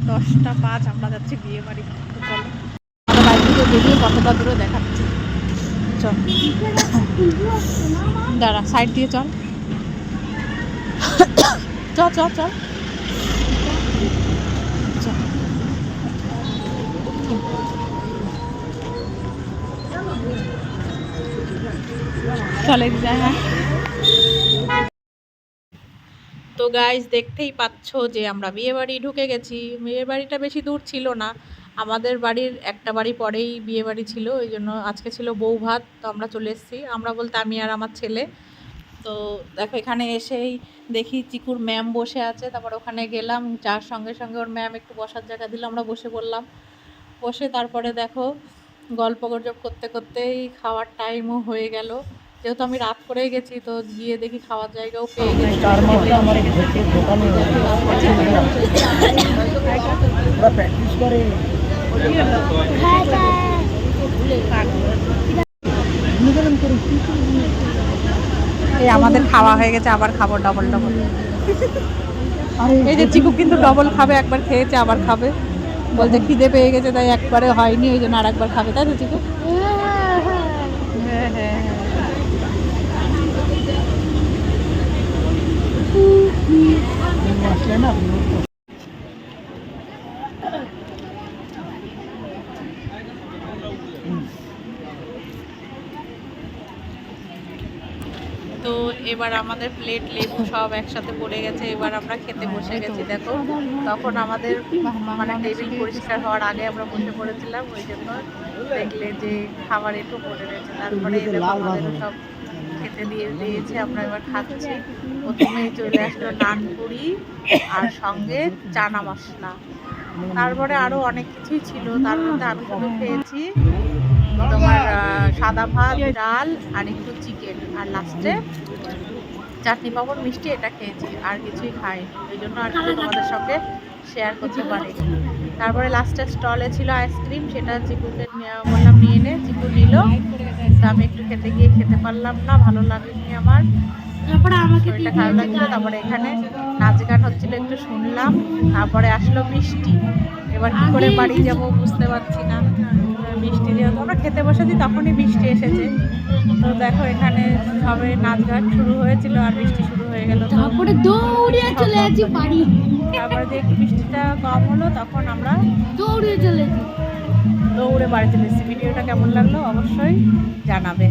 10:05 আমরা যাচ্ছি বিয়ে বাড়ি। চলো আমরা বাড়ি থেকে বেরিয়ে কতটা দূরে দেখাচ্ছি। চল দাঁড়া, সাইড দিয়ে চল। চল চল চল চলে যায়। হ্যাঁ, তো গাইজ দেখতেই পাচ্ছ যে আমরা বিয়ে বাড়ি ঢুকে গেছি। বিয়ে বাড়িটা বেশি দূর ছিল না, আমাদের বাড়ির একটা বাড়ি পরেই বিয়ে বাড়ি ছিল, ওই জন্য আজকে ছিল বউ ভাত। তো আমরা চলে এসেছি, আমরা বলতে আমি আর আমার ছেলে। তো দেখো এখানে এসেই দেখি চিকুর ম্যাম বসে আছে, তারপর ওখানে গেলাম, যার সঙ্গে সঙ্গে ওর ম্যাম একটু বসার জায়গা দিল, আমরা বসে পড়লাম। বসে তারপরে দেখো গল্প গুজব করতে করতেই খাওয়ার টাইমও হয়ে গেল। যেহেতু আমি রাত করেই গেছি, তো গিয়ে দেখি খাওয়ার জায়গাও পেয়ে গেছি। এই আমাদের খাওয়া হয়ে গেছে, আবার খাবো ডবল ডবল। এই যে চিকু কিন্তু ডবল খাবে, একবার খেয়েছে আবার খাবে, বলছে খিদে পেয়ে গেছে তাই একবারে হয়নি, ওই জন্য আর একবার খাবে, তাই তো চিকু? হ্যাঁ হ্যাঁ তো এবার আমাদের প্লেট লেবু সব একসাথে পড়ে গেছে, এবার আমরা খেতে বসে গেছি। দেখো তখন আমাদের মানে টেবিল পরিষ্কার হওয়ার আগে আমরা বসে পড়েছিলাম, ওই জন্য দেখলে যে খাবার একটু পড়ে রয়েছে। তারপরে আমাদের সব খেতে দিয়েছে, আমরা এবার খাচ্ছি। প্রথমে চলে আসলো নানপুরি আর সঙ্গে চানা মশলা, তারপরে আরও অনেক কিছুই ছিল, তার মধ্যে আমি শুধু খেয়েছি তোমার সাদা ভাত, ডাল আর একটু চিকেন, আর লাস্টে চাটনি পাঁপড় মিষ্টি, এটা খেয়েছি, আর কিছুই খাইনি, ওই জন্য আর কিছু তোমাদের সঙ্গে শেয়ার করতে পারি। তারপরে লাস্টের স্টলে ছিল আইসক্রিম, সেটা চিকুকে বললাম নিয়ে নে, চিকু নিল। তো আমি একটু খেতে গিয়ে খেতে পারলাম না, ভালো লাগেনি আমার, শরীরটা খারাপ লাগছিল। তারপরে এখানে নাচ গান হচ্ছিল, একটু শুনলাম। তারপরে আসলো বৃষ্টি, এবার কি করে বাড়ি যাবো বুঝতে পারছি না। বৃষ্টি যেহেতু আমরা খেতে বসেছি তখনই বৃষ্টি এসেছে। তো দেখো এখানে সবে নাচ গান শুরু হয়েছিল আর বৃষ্টি শুরু হয়ে গেল, তারপরে দৌড়ে চলে যাচ্ছি বাড়ি। তারপরে যে একটু বৃষ্টিটা কম হলো তখন আমরা দৌড়ে বাড়ি চলে এসেছি। ভিডিওটা কেমন লাগলো অবশ্যই জানাবে।